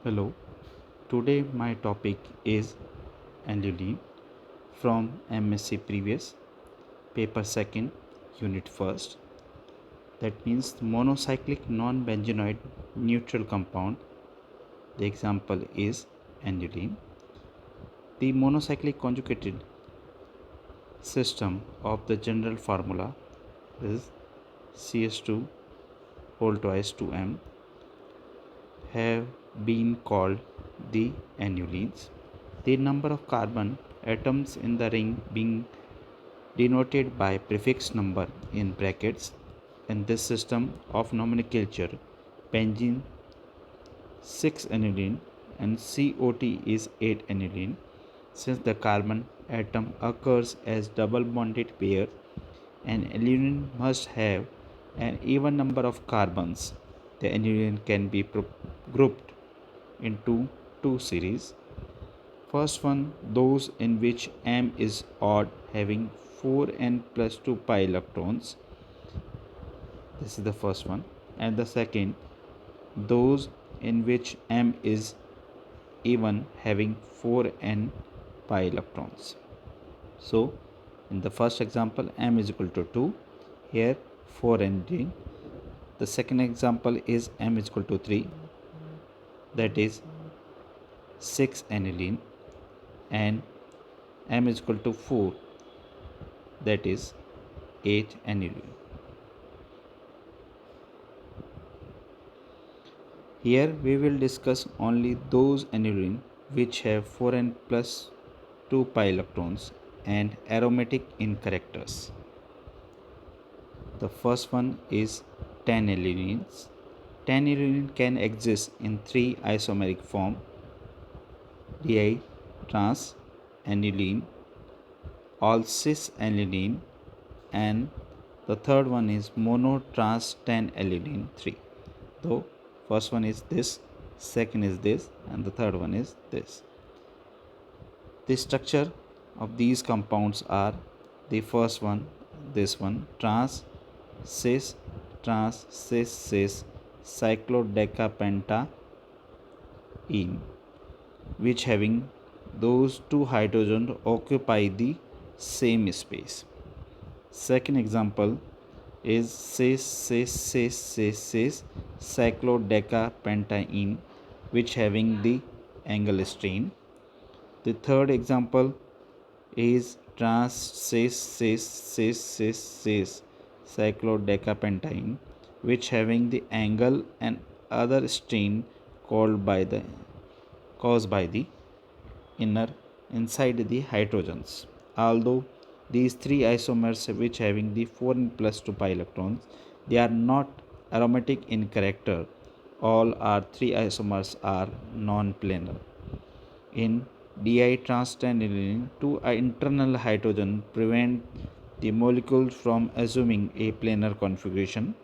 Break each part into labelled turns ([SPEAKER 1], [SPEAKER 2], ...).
[SPEAKER 1] Hello, today my topic is aniline from MSc Previous, paper second, unit first. That means monocyclic non-benzenoid neutral compound. The example is aniline. The monocyclic conjugated system of the general formula is CS2 whole twice 2M have been called the anilines. The number of carbon atoms in the ring being denoted by prefix number in brackets. In this system of nomenclature, benzene 6 aniline and COT is 8 aniline. Since the carbon atom occurs as double bonded pair, an aniline must have an even number of carbons. The aniline can be grouped into two series. First one, those in which M is odd, having 4n plus 2 pi electrons. This is the first one. And the second, those in which M is even, having 4n pi electrons. So, in the first example, M is equal to 2. Here, 4n. The second example is M is equal to 3. That is 6 aniline. And M is equal to 4, that is 8 aniline. Here we will discuss only those aniline which have 4n plus 2 pi electrons and aromatic in characters. The first one is 10 anilines. 10 aniline can exist in three isomeric form: di trans aniline, all cis aniline, and the third one is mono trans 10 aniline 3. Though first one is this, second is this, and the third one is this. The structure of these compounds are: the first one, this one, trans cis cis cyclodecapentaene, which having those two hydrogens occupy the same space. Second example is cis cyclodecapentaene, which having the angle strain. The third example is trans cis cyclodecapentaene, which having the angle and other strain caused by the inner inside the hydrogens. Although these three isomers which having the 4n plus 2 pi electrons, they are not aromatic in character. All our three isomers are non-planar. In di-trans-aniline, two internal hydrogen prevent the molecule from assuming a planar configuration.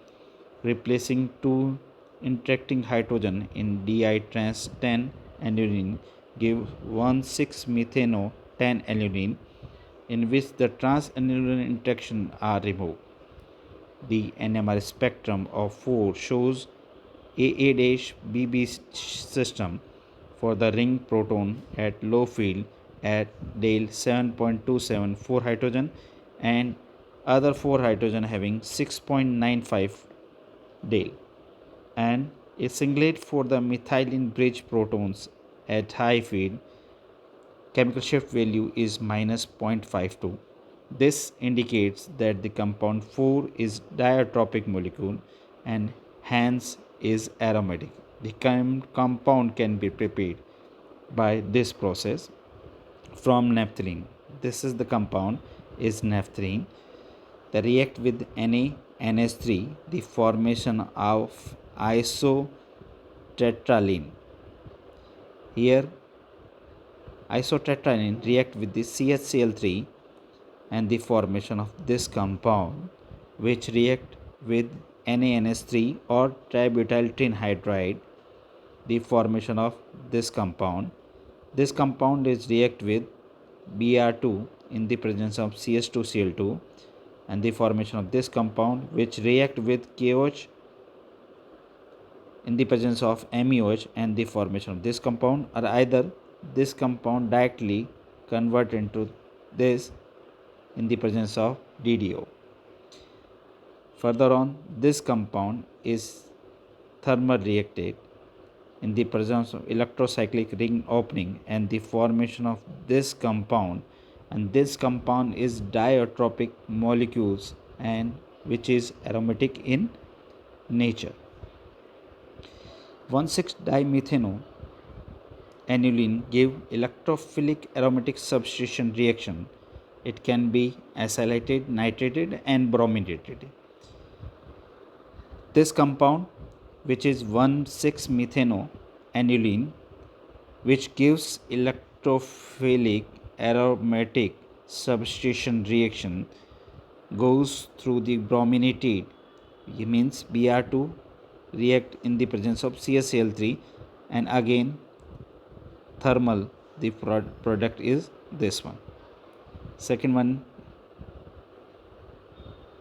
[SPEAKER 1] Replacing two interacting hydrogen in di-trans-10-aniline give 1,6-methano-10-aniline, in which the trans-aniline interaction are removed. The NMR spectrum of 4 shows AA-BB system for the ring proton at low field at Dale 7.27 4 hydrogen and other 4 hydrogen having 6.95 Dale, and a singlet for the methylene bridge protons at high field. Chemical shift value is minus 0.52. This indicates that the compound 4 is diatropic molecule and hence is aromatic. The compound can be prepared by this process from naphthalene. This is the compound is naphthalene. They react with NaNH3, the formation of isotetraene. Here isotetraene react with the CHCl3 and the formation of this compound, which react with NaNH3 or tributyl hydride, the formation of this compound. This compound is react with Br2 in the presence of CH2Cl2 and the formation of this compound, which react with KOH in the presence of MEOH and the formation of this compound, or either this compound directly convert into this in the presence of DDO. Further on, this compound is thermal reacted in the presence of electrocyclic ring opening and the formation of this compound, and this compound is diatropic molecules and which is aromatic in nature. 1,6-dimethano aniline give electrophilic aromatic substitution reaction. It can be acylated, nitrated and brominated. This compound, which is 1,6-methano aniline, which gives electrophilic aromatic substitution reaction, goes through the brominated, it means Br2, react in the presence of CaCl3, and again thermal, the product is this one. Second one,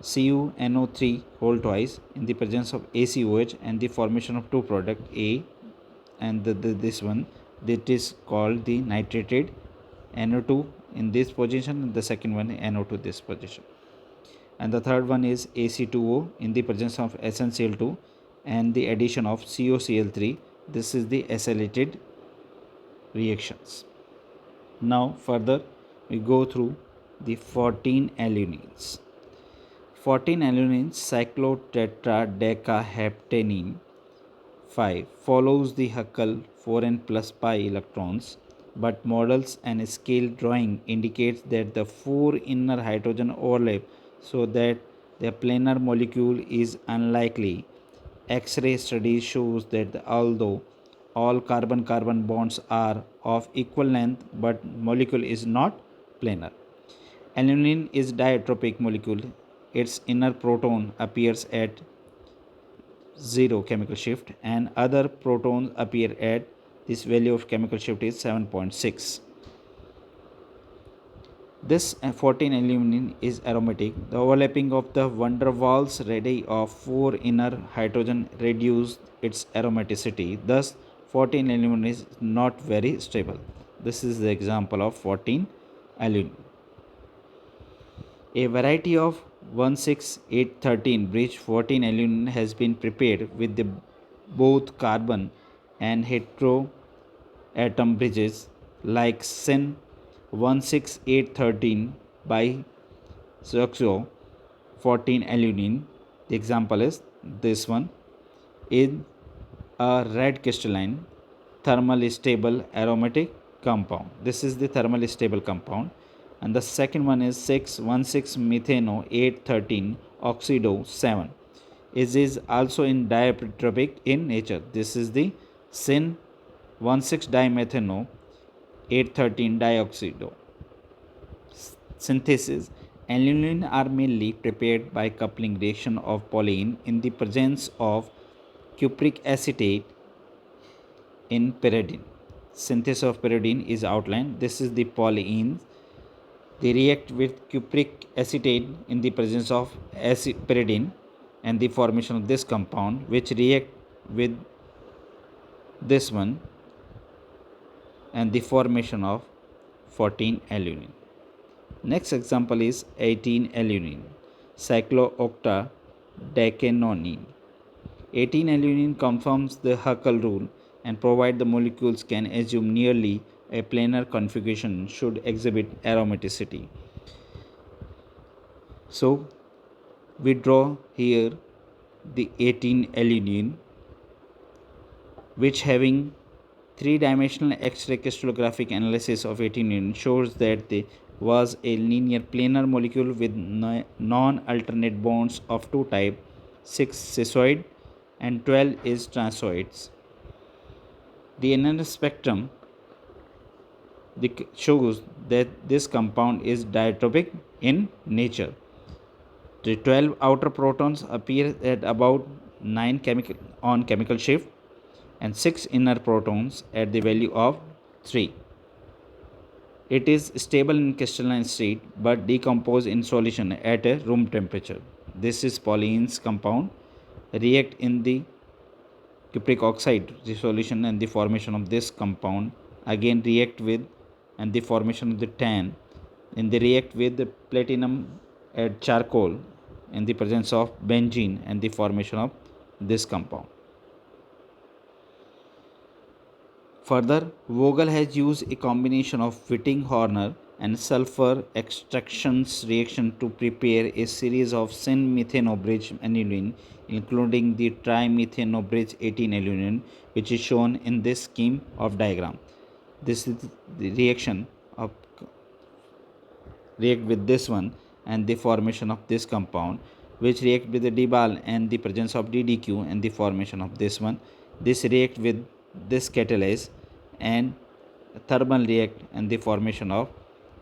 [SPEAKER 1] CuNO3 whole twice in the presence of ACOH and the formation of two product A and this one, that is called the nitrated NO2 in this position, and the second one NO2 this position. And the third one is AC2O in the presence of SnCl2 and the addition of COCl3. This is the acylated reactions. Now further we go through the 14 alunenes. 14 alunenes cyclotetradecaheptanene 5 follows the Huckel 4n plus pi electrons, but models and scale drawing indicates that the 4 inner hydrogen overlap so that the planar molecule is unlikely. X-ray study shows that although all carbon-carbon bonds are of equal length, but molecule is not planar. Alanine is diatropic molecule. Its inner proton appears at 0 chemical shift and other protons appear at this value of chemical shift is 7.6. This 14 aluminine is aromatic. The overlapping of the van der Waals radii of 4 inner hydrogen reduced its aromaticity. Thus, 14 aluminine is not very stable. This is the example of 14 aluminine. A variety of 1,6,8,13 bridge 14 aluminine has been prepared with the both carbon and hetero atom bridges like SIN 1,6,8,13 by Xoxo 14 aluminine. The example is this one. In a red crystalline thermally stable aromatic compound. This is the thermally stable compound. And the second one is 6,1,6-methano 8,13 oxido 7. It is also in diatropic in nature. This is the SIN 1,6-dimethano 8,13 dioxido. Synthesis. Aluminine are mainly prepared by coupling reaction of polyene in the presence of cupric acetate in pyridine. Synthesis of pyridine is outlined. This is the polyene. They react with cupric acetate in the presence of pyridine and the formation of this compound, which react with this one and the formation of 14 aluminine. Next example is 18 aluminine, cyclooctadecanonine. 18 aluminine confirms the Huckel rule and provide the molecules can assume nearly a planar configuration should exhibit aromaticity. So we draw here the 18 aluminine, which having three-dimensional X-ray crystallographic analysis of 18 aluminine shows that there was a linear planar molecule with non-alternate bonds of two types, 6 cis-oid and 12 is transoids. The NR spectrum shows that this compound is diatropic in nature. The 12 outer protons appear at about 9 chemical shift and 6 inner protons at the value of 3. It is stable in crystalline state but decompose in solution at a room temperature. This is polyenes compound react in the cupric oxide resolution and the formation of this compound again react with and the formation of the tan, and they react with the platinum at charcoal in the presence of benzene and the formation of this compound. Further, Vogel has used a combination of Witting-Horner and sulfur extractions reaction to prepare a series of syn-methanobridge aniline, including the trimethanobridge 18 aniline, which is shown in this scheme of diagram. This is the reaction of react with this one and the formation of this compound, which react with the Debal and the presence of DDQ and the formation of this one. This react with this catalase and thermal react and the formation of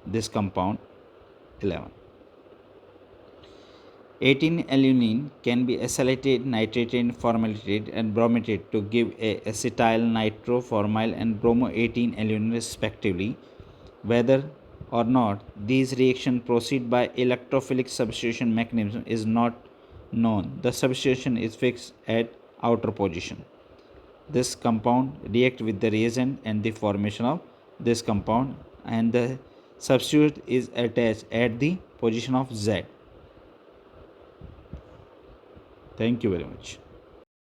[SPEAKER 1] this compound 11. 18 aluminine can be acylated, nitrated, formaldehyde and brominated to give a acetyl, nitro-formyl and bromo 18 aluminine respectively. Whether or not these reactions proceed by electrophilic substitution mechanism is not known. The substitution is fixed at outer position. This compound react with the reagent and the formation of this compound, and the substitute is attached at the position of Z. Thank you very much.